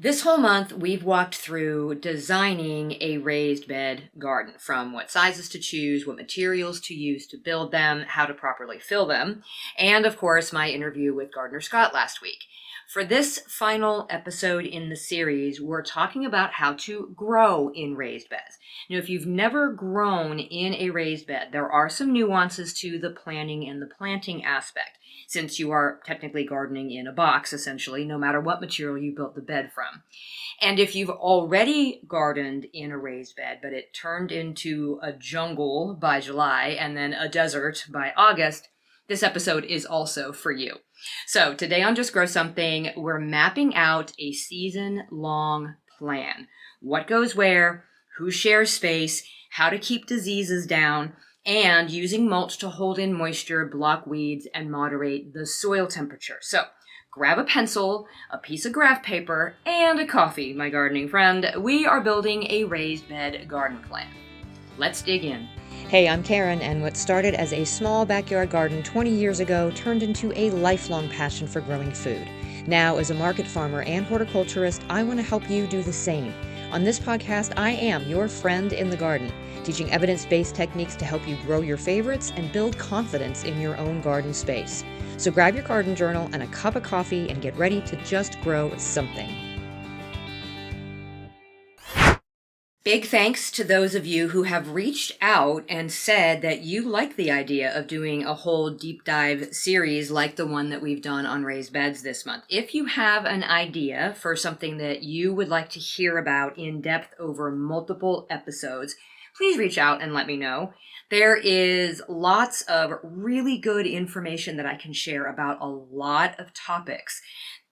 This whole month, we've walked through designing a raised bed garden, from what sizes to choose, what materials to use to build them, how to properly fill them, and of course, my interview with Gardener Scott last week. For this final episode in the series, we're talking about how to grow in raised beds. Now, if you've never grown in a raised bed, there are some nuances to the planning and the planting aspect, since you are technically gardening in a box, essentially, no matter what material you built the bed from. And if you've already gardened in a raised bed, but it turned into a jungle by July and then a desert by August, this episode is also for you. So today on Just Grow Something, we're mapping out a season-long plan. What goes where, who shares space, how to keep diseases down, and using mulch to hold in moisture, block weeds, and moderate the soil temperature. So grab a pencil, a piece of graph paper, and a coffee, my gardening friend. We are building a raised bed garden plan. Let's dig in. Hey, I'm Karen, and what started as a small backyard garden 20 years ago turned into a lifelong passion for growing food. Now, as a market farmer and horticulturist, I want to help you do the same. On this podcast, I am your friend in the garden, teaching evidence-based techniques to help you grow your favorites and build confidence in your own garden space. So grab your garden journal and a cup of coffee and get ready to just grow something. Big thanks to those of you who have reached out and said that you like the idea of doing a whole deep dive series like the one that we've done on raised beds this month. If you have an idea for something that you would like to hear about in depth over multiple episodes, please reach out and let me know. There is lots of really good information that I can share about a lot of topics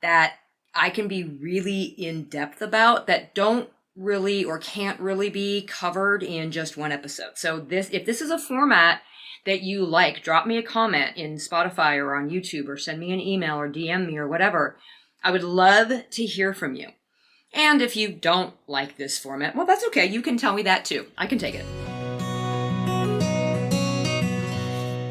that I can be really in depth about that don't really or can't really be covered in just one episode. So if this is a format that you like, drop me a comment in Spotify or on YouTube, or send me an email or DM me or whatever. I would love to hear from you. And if you don't like this format, well, that's okay. You can tell me that too. I can take it.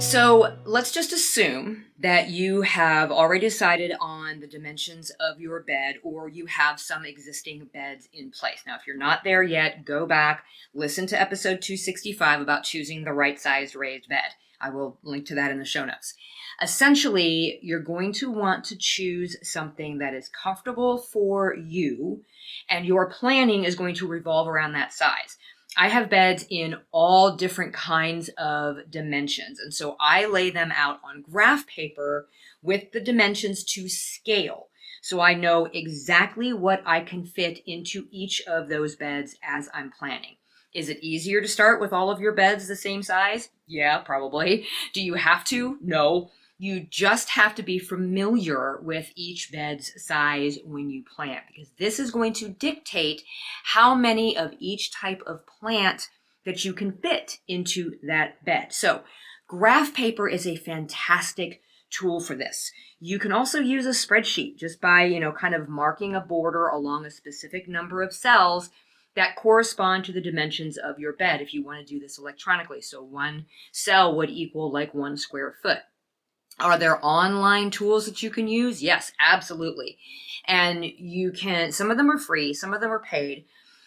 So let's just assume that you have already decided on the dimensions of your bed, or you have some existing beds in place. Now, if you're not there yet, go back, listen to episode 265 about choosing the right sized raised bed. I will link to that in the show notes. Essentially, you're going to want to choose something that is comfortable for you, and your planning is going to revolve around that size. I have beds in all different kinds of dimensions, and so I lay them out on graph paper with the dimensions to scale, so I know exactly what I can fit into each of those beds as I'm planning. Is it easier to start with all of your beds the same size? Yeah, probably. Do you have to? No. You just have to be familiar with each bed's size when you plant, because this is going to dictate how many of each type of plant that you can fit into that bed. So graph paper is a fantastic tool for this. You can also use a spreadsheet just by, kind of marking a border along a specific number of cells that correspond to the dimensions of your bed if you want to do this electronically. So one cell would equal like 1 square foot. Are there online tools that you can use? Yes, absolutely. And you can, some of them are free, some of them are paid,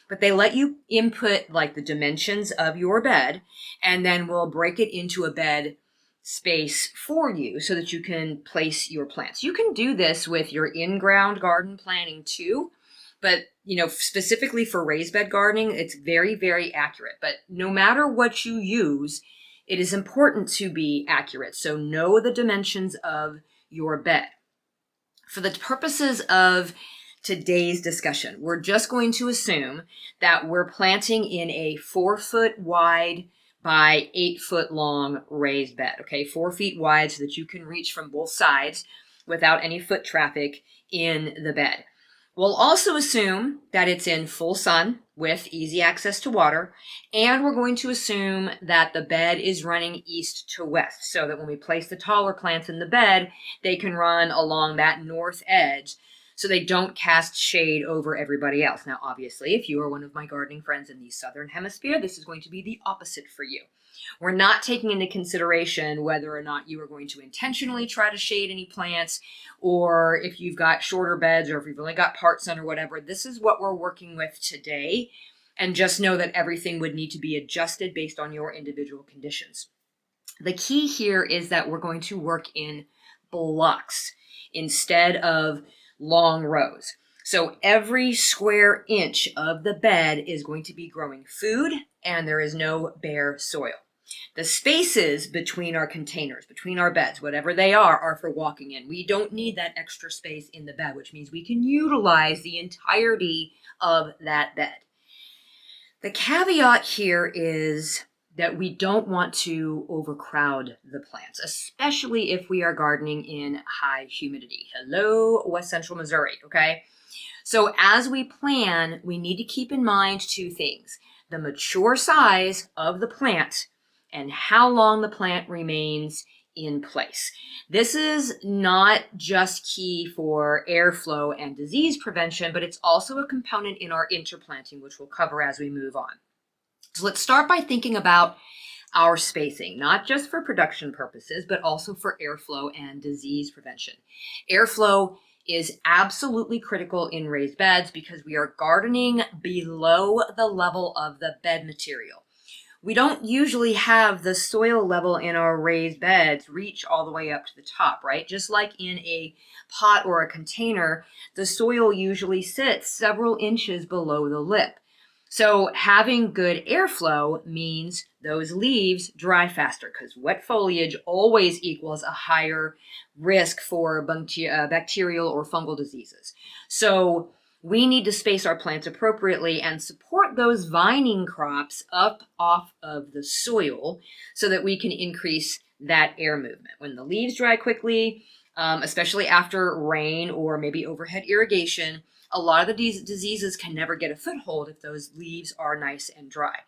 but they let you input like the dimensions of your bed, and then we'll break it into a bed space for you so that you can place your plants. You can do this with your in-ground garden planning too, but specifically for raised bed gardening, it's very, very accurate. But no matter what you use, it is important to be accurate. So know the dimensions of your bed. For the purposes of today's discussion, we're just going to assume that we're planting in a 4 foot wide by 8 foot long raised bed. Okay, 4 feet wide so that you can reach from both sides without any foot traffic in the bed. We'll also assume that it's in full sun with easy access to water, and we're going to assume that the bed is running east to west, so that when we place the taller plants in the bed, they can run along that north edge so they don't cast shade over everybody else. Now, obviously, if you are one of my gardening friends in the southern hemisphere, this is going to be the opposite for you. We're not taking into consideration whether or not you are going to intentionally try to shade any plants, or if you've got shorter beds, or if you've only got parts on or whatever. This is what we're working with today. And just know that everything would need to be adjusted based on your individual conditions. The key here is that we're going to work in blocks instead of long rows. So every square inch of the bed is going to be growing food, and there is no bare soil. The spaces between our containers, between our beds, whatever they are for walking in. We don't need that extra space in the bed, which means we can utilize the entirety of that bed. The caveat here is that we don't want to overcrowd the plants, especially if we are gardening in high humidity. Hello, West Central Missouri, okay? So as we plan, we need to keep in mind two things: the mature size of the plant and how long the plant remains in place. This is not just key for airflow and disease prevention, but it's also a component in our interplanting, which we'll cover as we move on. So let's start by thinking about our spacing, not just for production purposes, but also for airflow and disease prevention. Airflow is absolutely critical in raised beds because we are gardening below the level of the bed material. We don't usually have the soil level in our raised beds reach all the way up to the top, right? Just like in a pot or a container, the soil usually sits several inches below the lip. So having good airflow means those leaves dry faster, because wet foliage always equals a higher risk for bacterial or fungal diseases. So we need to space our plants appropriately and support those vining crops up off of the soil so that we can increase that air movement. When the leaves dry quickly, especially after rain or maybe overhead irrigation, a lot of the diseases can never get a foothold if those leaves are nice and dry.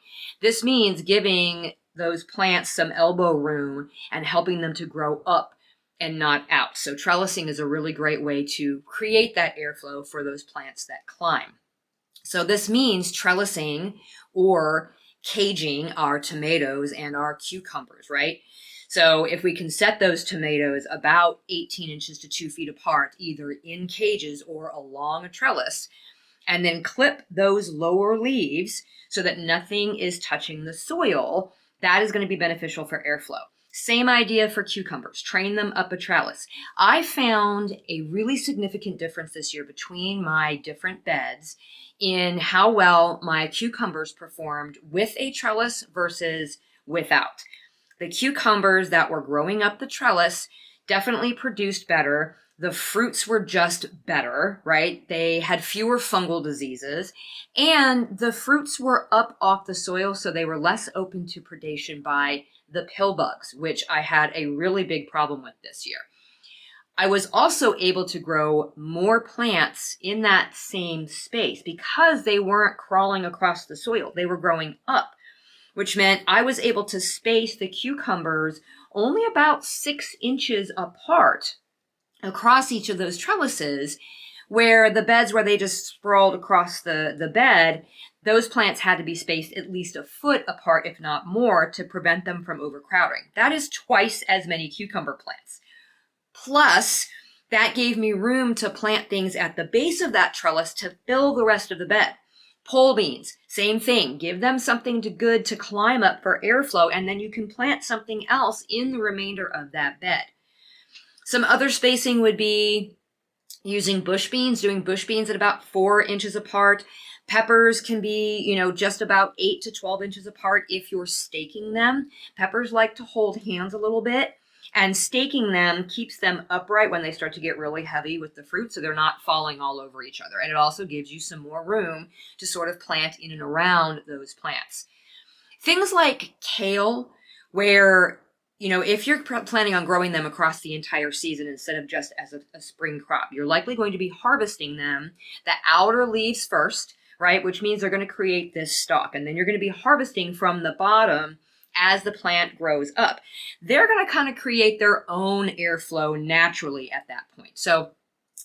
This means giving those plants some elbow room and helping them to grow up and not out. So trellising is a really great way to create that airflow for those plants that climb. So this means trellising or caging our tomatoes and our cucumbers, right? So if we can set those tomatoes about 18 inches to 2 feet apart, either in cages or along a trellis, and then clip those lower leaves so that nothing is touching the soil, that is going to be beneficial for airflow. Same idea for cucumbers. Train them up a trellis. I found a really significant difference this year between my different beds in how well my cucumbers performed with a trellis versus without. The cucumbers that were growing up the trellis definitely produced better. The fruits were just better, right? They had fewer fungal diseases, and the fruits were up off the soil, so they were less open to predation by the pill bugs, which I had a really big problem with this year. I was also able to grow more plants in that same space because they weren't crawling across the soil. They were growing up, which meant I was able to space the cucumbers only about 6 inches apart across each of those trellises, where the beds where they just sprawled across the bed, those plants had to be spaced at least a foot apart, if not more, to prevent them from overcrowding. That is twice as many cucumber plants. Plus, that gave me room to plant things at the base of that trellis to fill the rest of the bed. Pole beans, same thing. Give them something good to climb up for airflow, and then you can plant something else in the remainder of that bed. Some other spacing would be using bush beans, doing bush beans at about 4 inches apart. Peppers can be, just about 8 to 12 inches apart if you're staking them. Peppers like to hold hands a little bit, and staking them keeps them upright when they start to get really heavy with the fruit, so they're not falling all over each other. And it also gives you some more room to sort of plant in and around those plants. Things like kale, where if you're planning on growing them across the entire season instead of just as a spring crop, you're likely going to be harvesting them, the outer leaves first, right? Which means they're going to create this stalk. And then you're going to be harvesting from the bottom as the plant grows up. They're going to kind of create their own airflow naturally at that point. So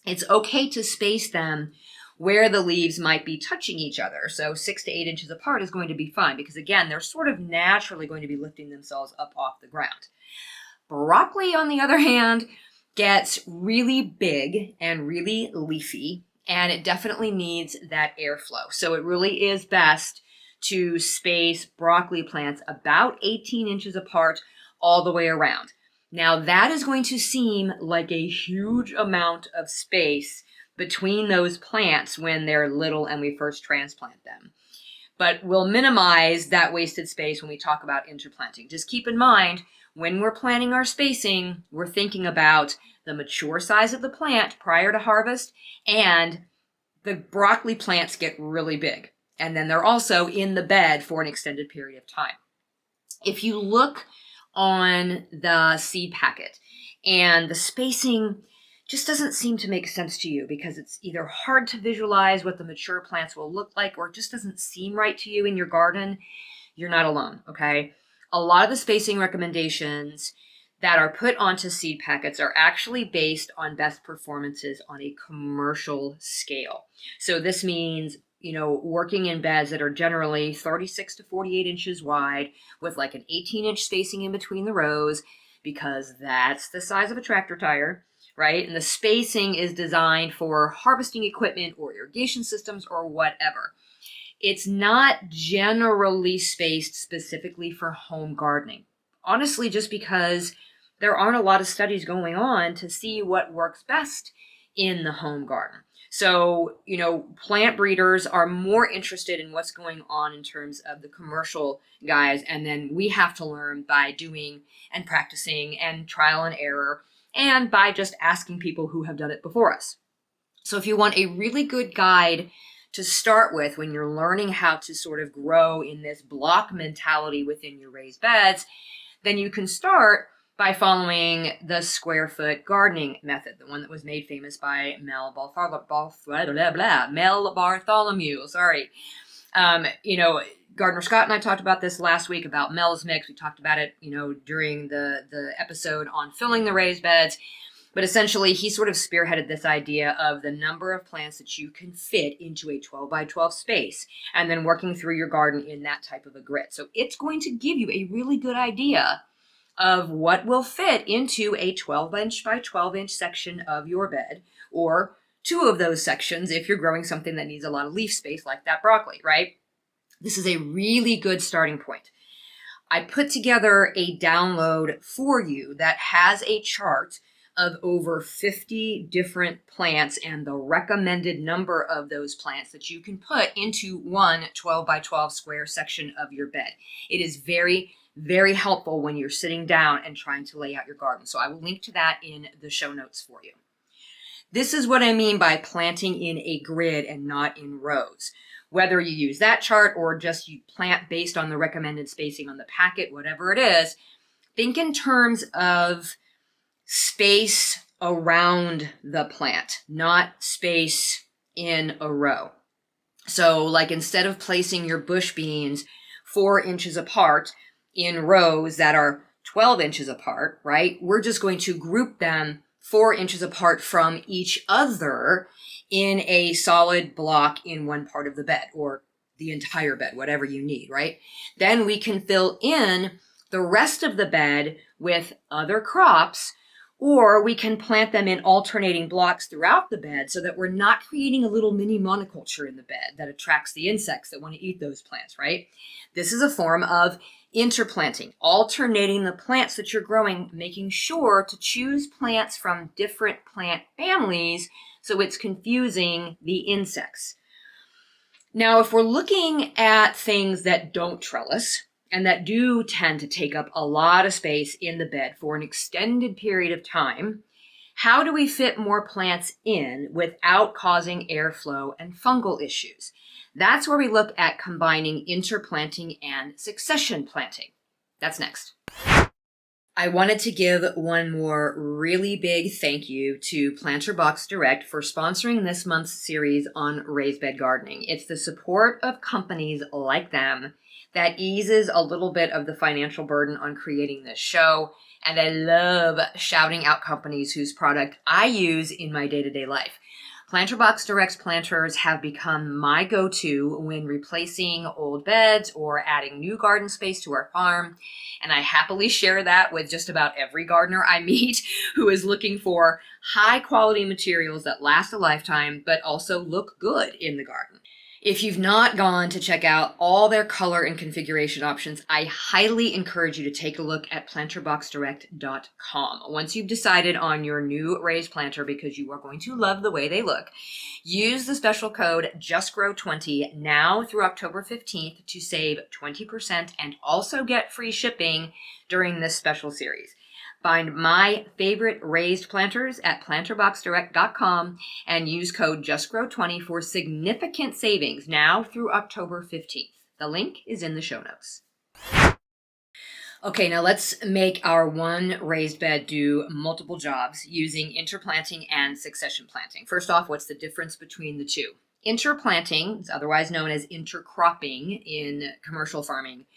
it's okay to space them where the leaves might be touching each other. So 6 to 8 inches apart is going to be fine because, again, they're sort of naturally going to be lifting themselves up off the ground. Broccoli, on the other hand, gets really big and really leafy, and it definitely needs that airflow. So it really is best to space broccoli plants about 18 inches apart all the way around. Now, that is going to seem like a huge amount of space between those plants when they're little and we first transplant them. But we'll minimize that wasted space when we talk about interplanting. Just keep in mind, when we're planning our spacing, we're thinking about the mature size of the plant prior to harvest, and the broccoli plants get really big. And then they're also in the bed for an extended period of time. If you look on the seed packet and the spacing just doesn't seem to make sense to you because it's either hard to visualize what the mature plants will look like or it just doesn't seem right to you in your garden, you're not alone, okay? A lot of the spacing recommendations that are put onto seed packets are actually based on best performances on a commercial scale. So this means, working in beds that are generally 36 to 48 inches wide with like an 18-inch spacing in between the rows, because that's the size of a tractor tire, right? And the spacing is designed for harvesting equipment or irrigation systems or whatever. It's not generally spaced specifically for home gardening. Honestly, just because there aren't a lot of studies going on to see what works best in the home garden. So, plant breeders are more interested in what's going on in terms of the commercial guys, and then we have to learn by doing and practicing and trial and error, and by just asking people who have done it before us. So if you want a really good guide to start with when you're learning how to sort of grow in this block mentality within your raised beds, then you can start by following the square foot gardening method, the one that was made famous by Mel Bartholomew. Gardner Scott and I talked about this last week about Mel's mix. We talked about it, during the episode on filling the raised beds. But essentially, he sort of spearheaded this idea of the number of plants that you can fit into a 12 by 12 space, and then working through your garden in that type of a grid. So it's going to give you a really good idea of what will fit into a 12-inch by 12-inch section of your bed, or two of those sections if you're growing something that needs a lot of leaf space like that broccoli, right? This is a really good starting point. I put together a download for you that has a chart of over 50 different plants and the recommended number of those plants that you can put into one 12 by 12 square section of your bed. It is very, very helpful when you're sitting down and trying to lay out your garden. So I will link to that in the show notes for you. This is what I mean by planting in a grid and not in rows. Whether you use that chart or just you plant based on the recommended spacing on the packet, whatever it is, think in terms of space around the plant, not space in a row. So like instead of placing your bush beans 4 inches apart in rows that are 12 inches apart, right? We're just going to group them 4 inches apart from each other in a solid block in one part of the bed, or the entire bed, whatever you need, right? Then we can fill in the rest of the bed with other crops, or we can plant them in alternating blocks throughout the bed so that we're not creating a little mini monoculture in the bed that attracts the insects that want to eat those plants, right? This is a form of interplanting, alternating the plants that you're growing, making sure to choose plants from different plant families so it's confusing the insects. Now, if we're looking at things that don't trellis and that do tend to take up a lot of space in the bed for an extended period of time, how do we fit more plants in without causing airflow and fungal issues? That's where we look at combining interplanting and succession planting. That's next. I wanted to give one more really big thank you to Planter Box Direct for sponsoring this month's series on raised bed gardening. It's the support of companies like them that eases a little bit of the financial burden on creating this show. And I love shouting out companies whose product I use in my day-to-day life. Planter Box Direct's planters have become my go-to when replacing old beds or adding new garden space to our farm. And I happily share that with just about every gardener I meet who is looking for high quality materials that last a lifetime, but also look good in the garden. If you've not gone to check out all their color and configuration options, I highly encourage you to take a look at planterboxdirect.com. Once you've decided on your new raised planter, because you are going to love the way they look, use the special code JustGrow20 now through October 15th to save 20% and also get free shipping during this special series. Find my favorite raised planters at planterboxdirect.com and use code JustGrow20 for significant savings now through October 15th. The link is in the show notes. Okay, now let's make our one raised bed do multiple jobs using interplanting and succession planting. First off, what's the difference between the two? Interplanting, otherwise known as intercropping in commercial farming,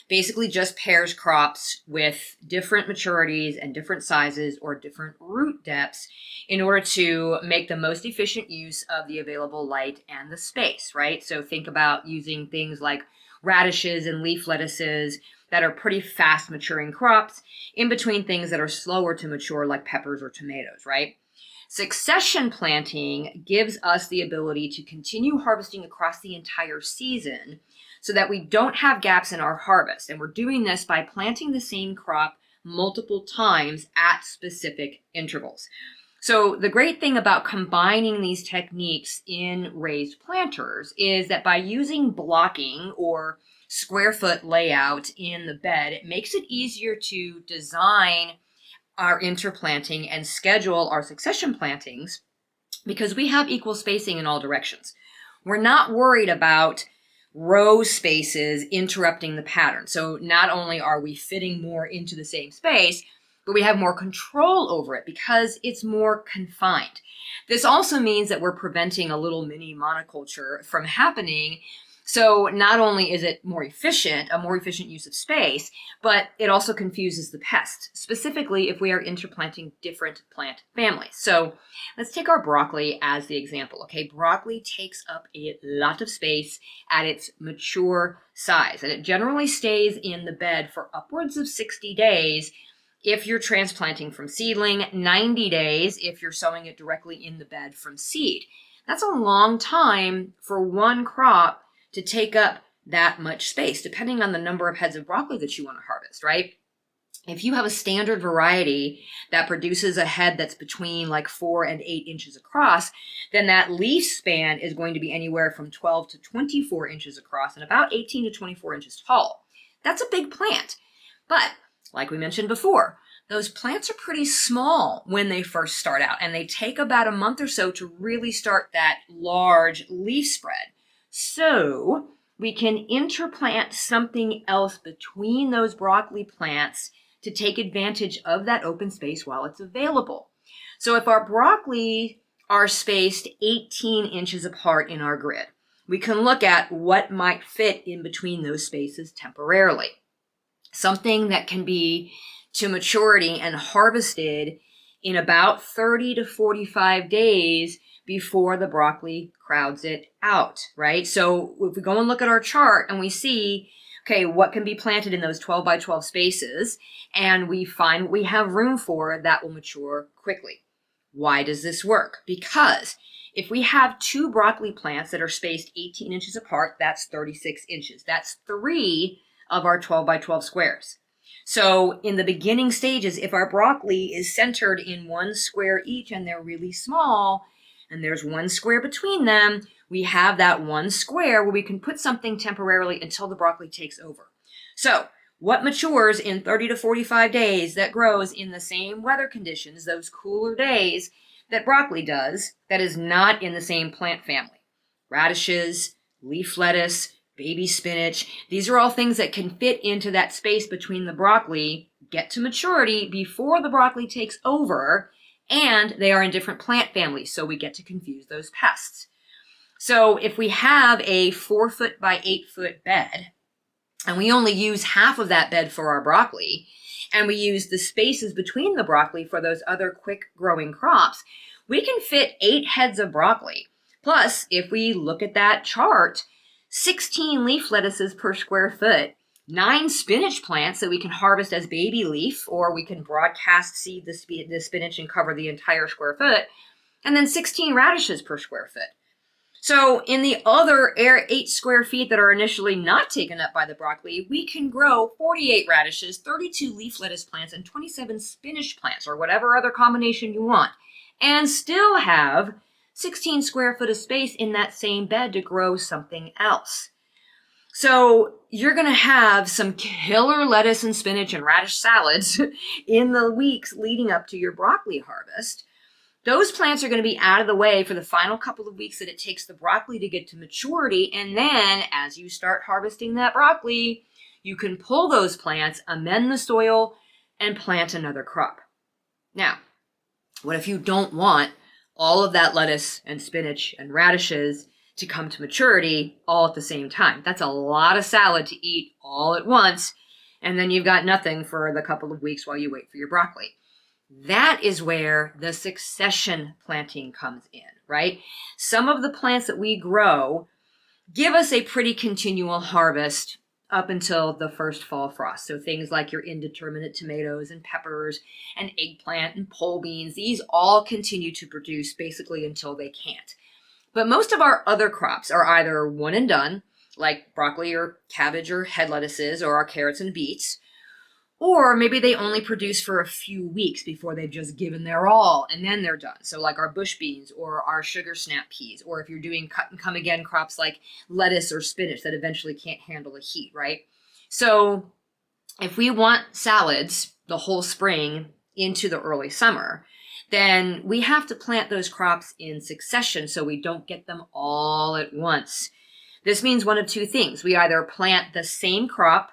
basically just pairs crops with different maturities and different sizes or different root depths in order to make the most efficient use of the available light and the space, right? So think about using things like radishes and leaf lettuces that are pretty fast maturing crops in between things that are slower to mature like peppers or tomatoes, right? Succession planting gives us the ability to continue harvesting across the entire season so that we don't have gaps in our harvest. And we're doing this by planting the same crop multiple times at specific intervals. So the great thing about combining these techniques in raised planters is that by using blocking or square foot layout in the bed, it makes it easier to design our interplanting and schedule our succession plantings because we have equal spacing in all directions. We're not worried about row spaces interrupting the pattern. So not only are we fitting more into the same space, but we have more control over it because it's more confined. This also means that we're preventing a little mini monoculture from happening. So not only is it more efficient, a more efficient use of space, but it also confuses the pest, specifically if we are interplanting different plant families. So let's take our broccoli as the example, okay? Broccoli takes up a lot of space at its mature size, and it generally stays in the bed for upwards of 60 days if you're transplanting from seedling, 90 days if you're sowing it directly in the bed from seed. That's a long time for one crop to take up that much space, depending on the number of heads of broccoli that you want to harvest, right? If you have a standard variety that produces a head that's between like 4 and 8 inches across, then that leaf span is going to be anywhere from 12 to 24 inches across and about 18 to 24 inches tall. That's a big plant. But like we mentioned before, those plants are pretty small when they first start out, and they take about a month or so to really start that large leaf spread. So we can interplant something else between those broccoli plants to take advantage of that open space while it's available. So if our broccoli are spaced 18 inches apart in our grid, we can look at what might fit in between those spaces temporarily. Something that can be to maturity and harvested in about 30 to 45 days before the broccoli crowds it out, right? So if we go and look at our chart and we see, okay, what can be planted in those 12 by 12 spaces, and we find what we have room for, that will mature quickly. Why does this work? Because if we have 2 broccoli plants that are spaced 18 inches apart, that's 36 inches. That's 3 of our 12 by 12 squares. So in the beginning stages, if our broccoli is centered in 1 square each and they're really small, and there's 1 square between them, we have that 1 square where we can put something temporarily until the broccoli takes over. So what matures in 30 to 45 days that grows in the same weather conditions, those cooler days that broccoli does, that is not in the same plant family? Radishes, leaf lettuce, baby spinach, these are all things that can fit into that space between the broccoli, get to maturity before the broccoli takes over, and they are in different plant families, so we get to confuse those pests. So if we have a 4 foot by 8 foot bed, and we only use half of that bed for our broccoli, and we use the spaces between the broccoli for those other quick growing crops, we can fit 8 heads of broccoli. Plus, if we look at that chart, 16 leaf lettuces per square foot, 9 spinach plants that we can harvest as baby leaf, or we can broadcast seed the spinach and cover the entire square foot, and then 16 radishes per square foot. So in the other 8 square feet that are initially not taken up by the broccoli, we can grow 48 radishes, 32 leaf lettuce plants, and 27 spinach plants, or whatever other combination you want, and still have 16 square foot of space in that same bed to grow something else. So you're going to have some killer lettuce and spinach and radish salads in the weeks leading up to your broccoli harvest. Those plants are going to be out of the way for the final couple of weeks that it takes the broccoli to get to maturity. And then as you start harvesting that broccoli, you can pull those plants, amend the soil, and plant another crop. Now, what if you don't want all of that lettuce and spinach and radishes to come to maturity all at the same time? That's a lot of salad to eat all at once. And then you've got nothing for the couple of weeks while you wait for your broccoli. That is where the succession planting comes in, right? Some of the plants that we grow give us a pretty continual harvest up until the first fall frost. So things like your indeterminate tomatoes and peppers and eggplant and pole beans, these all continue to produce basically until they can't. But most of our other crops are either one and done, like broccoli or cabbage or head lettuces, or our carrots and beets. Or maybe they only produce for a few weeks before they've just given their all and then they're done. So like our bush beans or our sugar snap peas, or if you're doing cut and come again crops like lettuce or spinach that eventually can't handle the heat, right? So if we want salads the whole spring into the early summer, then we have to plant those crops in succession so we don't get them all at once. This means one of two things. We either plant the same crop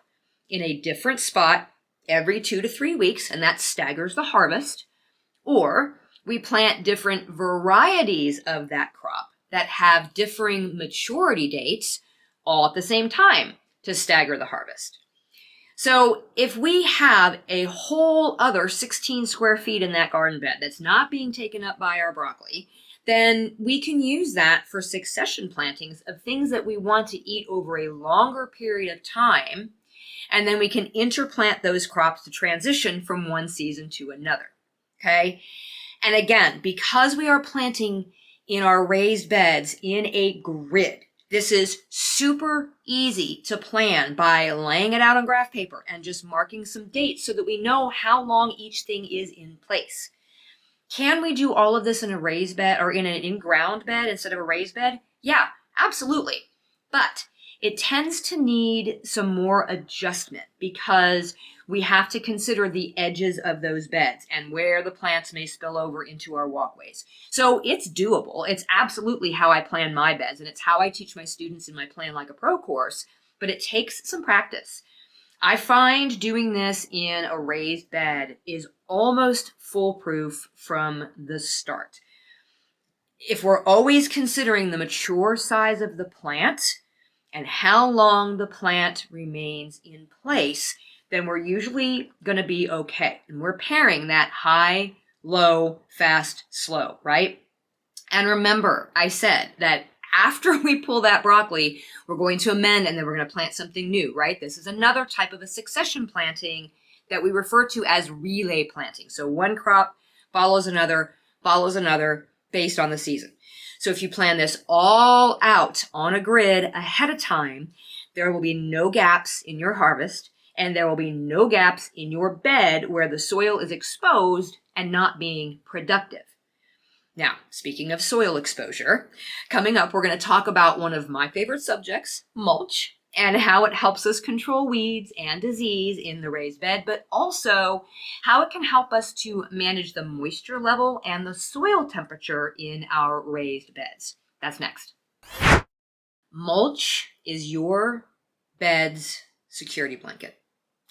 in a different spot every 2 to 3 weeks, and that staggers the harvest, or we plant different varieties of that crop that have differing maturity dates all at the same time to stagger the harvest. So if we have a whole other 16 square feet in that garden bed that's not being taken up by our broccoli, then we can use that for succession plantings of things that we want to eat over a longer period of time. And then we can interplant those crops to transition from one season to another, okay? And again, because we are planting in our raised beds in a grid, this is super easy to plan by laying it out on graph paper and just marking some dates so that we know how long each thing is in place. Can we do all of this in a raised bed or in an in-ground bed instead of a raised bed? Yeah, absolutely. But it tends to need some more adjustment because we have to consider the edges of those beds and where the plants may spill over into our walkways. So it's doable. It's absolutely how I plan my beds, and it's how I teach my students in my Plan Like a Pro course, but it takes some practice. I find doing this in a raised bed is almost foolproof from the start. If we're always considering the mature size of the plant and how long the plant remains in place, then we're usually going to be okay. And we're pairing that high, low, fast, slow, right? And remember, I said that after we pull that broccoli, we're going to amend and then we're going to plant something new, right? This is another type of a succession planting that we refer to as relay planting. So one crop follows another based on the season. So if you plan this all out on a grid ahead of time, there will be no gaps in your harvest, and there will be no gaps in your bed where the soil is exposed and not being productive. Now, speaking of soil exposure, coming up, we're going to talk about one of my favorite subjects, mulch, and how it helps us control weeds and disease in the raised bed, but also how it can help us to manage the moisture level and the soil temperature in our raised beds. That's next. Mulch is your bed's security blanket.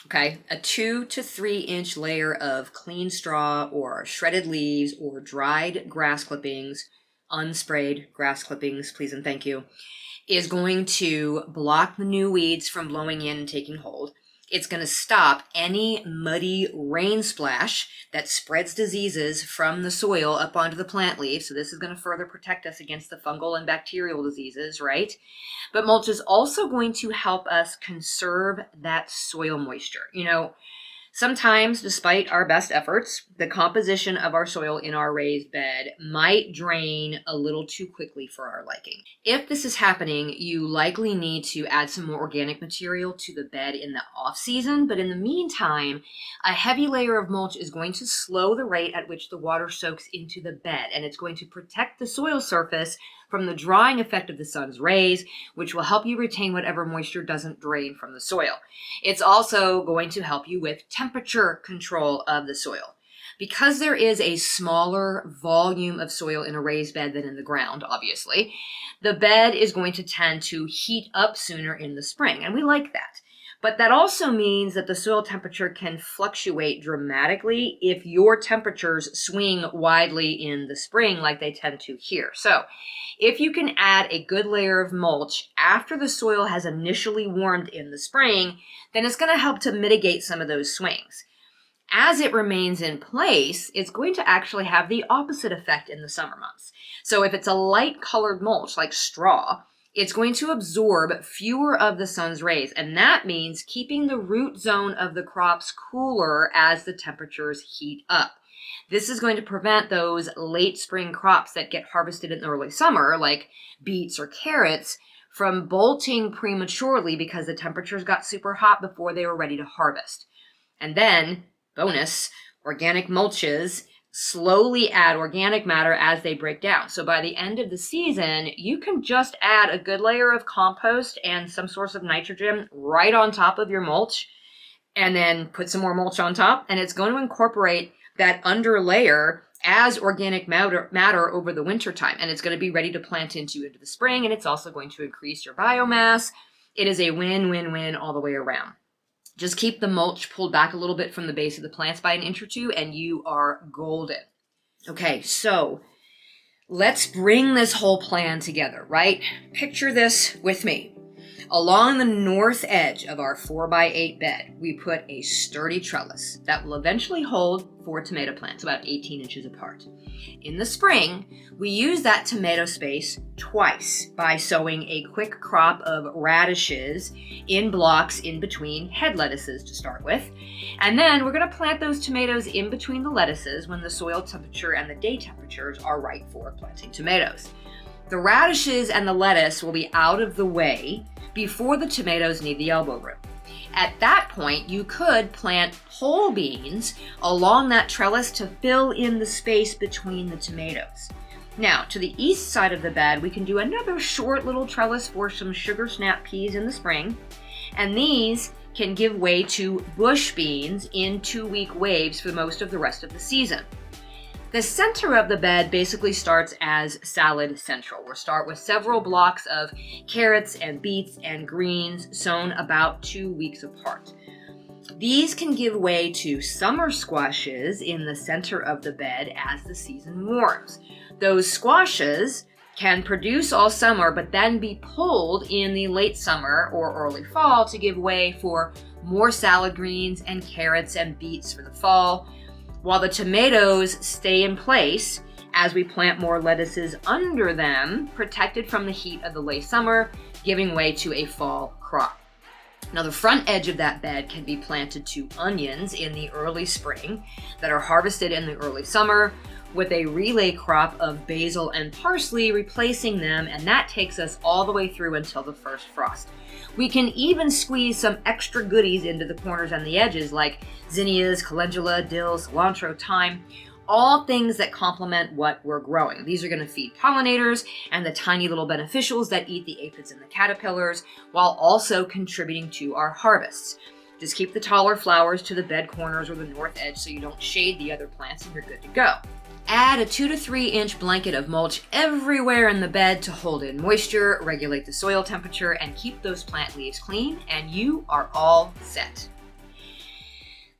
Okay, a 2 to 3 inch layer of clean straw or shredded leaves or dried grass clippings, unsprayed grass clippings, please and thank you, is going to block the new weeds from blowing in and taking hold. It's going to stop any muddy rain splash that spreads diseases from the soil up onto the plant leaves. So this is going to further protect us against the fungal and bacterial diseases, right? But mulch is also going to help us conserve that soil moisture. Sometimes, despite our best efforts, the composition of our soil in our raised bed might drain a little too quickly for our liking. If this is happening, you likely need to add some more organic material to the bed in the off season, but in the meantime, a heavy layer of mulch is going to slow the rate at which the water soaks into the bed, and it's going to protect the soil surface from the drying effect of the sun's rays, which will help you retain whatever moisture doesn't drain from the soil. It's also going to help you with temperature control of the soil. Because there is a smaller volume of soil in a raised bed than in the ground, obviously, the bed is going to tend to heat up sooner in the spring, and we like that. But that also means that the soil temperature can fluctuate dramatically if your temperatures swing widely in the spring like they tend to here. So if you can add a good layer of mulch after the soil has initially warmed in the spring, then it's going to help to mitigate some of those swings. As it remains in place, it's going to actually have the opposite effect in the summer months. So if it's a light colored mulch like straw, it's going to absorb fewer of the sun's rays, and that means keeping the root zone of the crops cooler as the temperatures heat up. This is going to prevent those late spring crops that get harvested in the early summer, like beets or carrots, from bolting prematurely because the temperatures got super hot before they were ready to harvest. And then, bonus, organic mulches slowly add organic matter as they break down. So by the end of the season, you can just add a good layer of compost and some source of nitrogen right on top of your mulch, and then put some more mulch on top, and it's going to incorporate that under layer as organic matter over the winter time, and it's going to be ready to plant into the spring, and it's also going to increase your biomass. It is a win-win-win all the way around. Just keep the mulch pulled back a little bit from the base of the plants by an inch or two, and you are golden. Okay, so let's bring this whole plan together, right? Picture this with me. Along the north edge of our 4x8 bed, we put a sturdy trellis that will eventually hold 4 tomato plants, about 18 inches apart. In the spring, we use that tomato space twice by sowing a quick crop of radishes in blocks in between head lettuces to start with. And then we're going to plant those tomatoes in between the lettuces when the soil temperature and the day temperatures are right for planting tomatoes. The radishes and the lettuce will be out of the way before the tomatoes need the elbow room. At that point, you could plant pole beans along that trellis to fill in the space between the tomatoes. Now, to the east side of the bed, we can do another short little trellis for some sugar snap peas in the spring, and these can give way to bush beans in 2-week waves for most of the rest of the season. The center of the bed basically starts as salad central. We'll start with several blocks of carrots and beets and greens sown about 2 weeks apart. These can give way to summer squashes in the center of the bed as the season warms. Those squashes can produce all summer but then be pulled in the late summer or early fall to give way for more salad greens and carrots and beets for the fall, while the tomatoes stay in place as we plant more lettuces under them, protected from the heat of the late summer, giving way to a fall crop. Now, the front edge of that bed can be planted to onions in the early spring that are harvested in the early summer, with a relay crop of basil and parsley replacing them, and that takes us all the way through until the first frost. We can even squeeze some extra goodies into the corners and the edges like zinnias, calendula, dill, cilantro, thyme, all things that complement what we're growing. These are going to feed pollinators and the tiny little beneficials that eat the aphids and the caterpillars, while also contributing to our harvests. Just keep the taller flowers to the bed corners or the north edge so you don't shade the other plants and you're good to go. Add a 2 to 3 inch blanket of mulch everywhere in the bed to hold in moisture, regulate the soil temperature, and keep those plant leaves clean, and you are all set.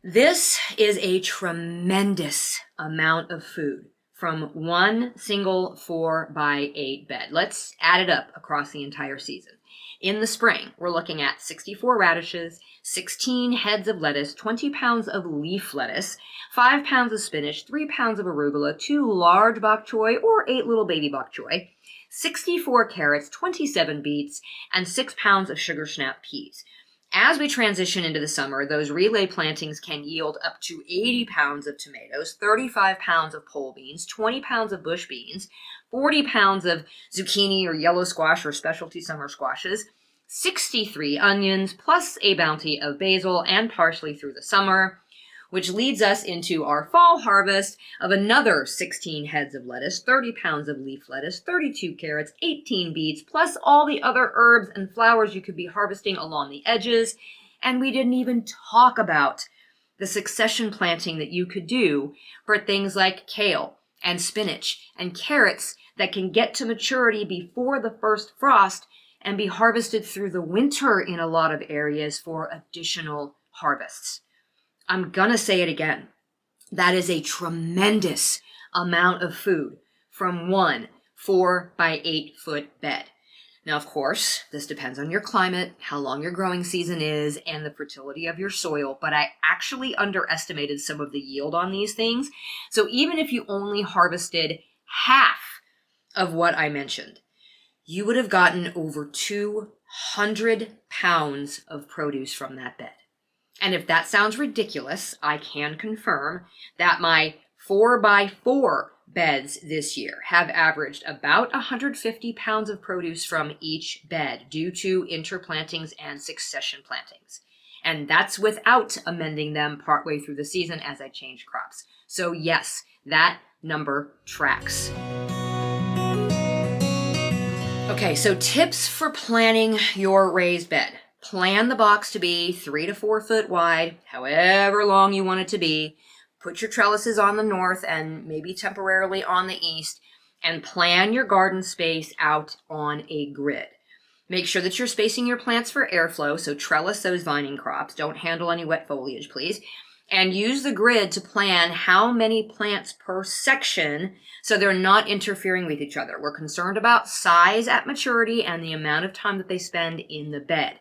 This is a tremendous amount of food from one single 4x8 bed. Let's add it up across the entire season. In the spring, we're looking at 64 radishes, 16 heads of lettuce, 20 pounds of leaf lettuce, 5 pounds of spinach, 3 pounds of arugula, 2 large bok choy or 8 little baby bok choy, 64 carrots, 27 beets, and 6 pounds of sugar snap peas. As we transition into the summer, those relay plantings can yield up to 80 pounds of tomatoes, 35 pounds of pole beans, 20 pounds of bush beans, 40 pounds of zucchini or yellow squash or specialty summer squashes, 63 onions, plus a bounty of basil and parsley through the summer, which leads us into our fall harvest of another 16 heads of lettuce, 30 pounds of leaf lettuce, 32 carrots, 18 beets, plus all the other herbs and flowers you could be harvesting along the edges. And we didn't even talk about the succession planting that you could do for things like kale and spinach and carrots that can get to maturity before the first frost and be harvested through the winter in a lot of areas for additional harvests. I'm gonna say it again. That is a tremendous amount of food from one 4x8 foot bed. Now, of course, this depends on your climate, how long your growing season is, and the fertility of your soil, but I actually underestimated some of the yield on these things. So even if you only harvested half of what I mentioned, you would have gotten over 200 pounds of produce from that bed. And if that sounds ridiculous, I can confirm that my 4x4 beds this year have averaged about 150 pounds of produce from each bed due to interplantings and succession plantings. And that's without amending them partway through the season as I change crops. So yes, that number tracks. Okay, so tips for planning your raised bed. Plan the box to be 3 to 4 foot wide, however long you want it to be. Put your trellises on the north and maybe temporarily on the east, and plan your garden space out on a grid. Make sure that you're spacing your plants for airflow, so trellis those vining crops. Don't handle any wet foliage, please. And use the grid to plan how many plants per section so they're not interfering with each other. We're concerned about size at maturity and the amount of time that they spend in the bed.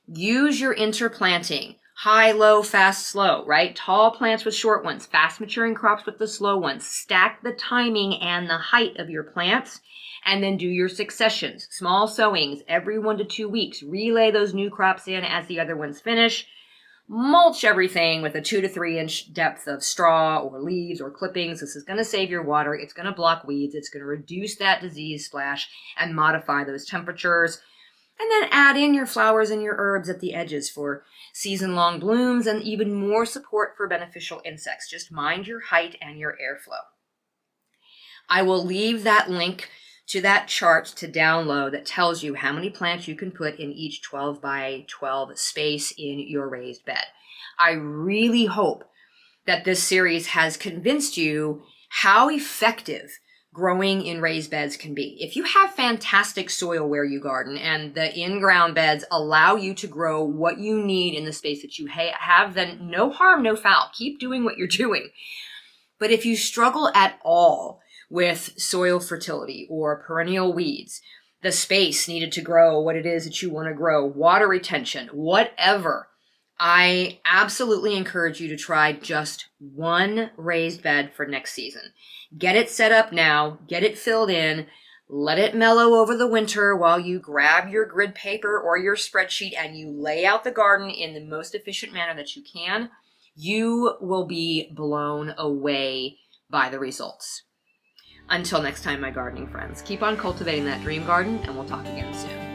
Use your interplanting, high, low, fast, slow, right? Tall plants with short ones, fast maturing crops with the slow ones. Stack the timing and the height of your plants, and then do your successions, small sowings every 1 to 2 weeks. Relay those new crops in as the other ones finish. Mulch everything with a 2 to 3 inch depth of straw or leaves or clippings. This is going to save your water. It's going to block weeds. It's going to reduce that disease splash and modify those temperatures. And then add in your flowers and your herbs at the edges for season-long blooms and even more support for beneficial insects. Just mind your height and your airflow. I will leave that link to that chart to download that tells you how many plants you can put in each 12 by 12 space in your raised bed. I really hope that this series has convinced you how effective growing in raised beds can be. If you have fantastic soil where you garden and the in-ground beds allow you to grow what you need in the space that you have, then no harm, no foul. Keep doing what you're doing. But if you struggle at all with soil fertility or perennial weeds, the space needed to grow what it is that you want to grow, water retention, whatever, I absolutely encourage you to try just one raised bed for next season. Get it set up now, get it filled in, let it mellow over the winter while you grab your grid paper or your spreadsheet and you lay out the garden in the most efficient manner that you can. You will be blown away by the results. Until next time, my gardening friends, keep on cultivating that dream garden, and we'll talk again soon.